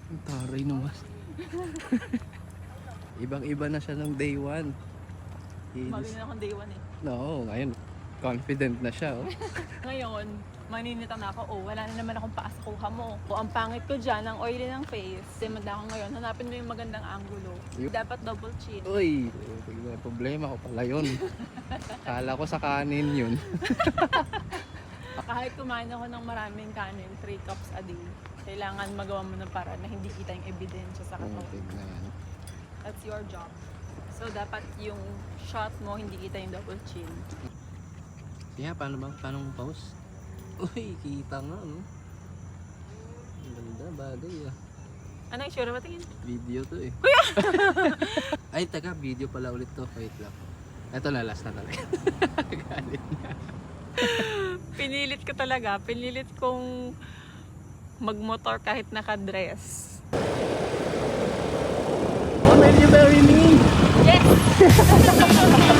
Ang taray naman. Ibang-iba na siya ng day 1. Mali na akong day 1 eh. No, ngayon confident na siya. Oh. Ngayon, maninita na ako, oh, wala na naman akong paas kuha mo. O, ang pangit ko dyan, ang oily ng face. Simanda ako ngayon, hanapin mo yung magandang angulo. Dapat double chin. Uy, problema ko pala yun. Kala ko sa kanin yun. Kahit kumain ako ng maraming kanin, 3 cups a day, kailangan magawa mo ng para na hindi kita yung ebidensya sa katawan. Na yan. That's your job. So, dapat yung shot mo, hindi kita yung double chin. Kaya, paano ba? Paano mo pause? Uy, kita nga, no? Ang ganda, bagay ah. Ano yung sure ba tingin? Video to eh. Ay, taga, video pala ulit to. Wait lang. Ito na, last na talaga. Galit na. Pinilit ko talaga. Pinilit kong magmotor kahit naka-dress. Oh, will you marry me? Yes!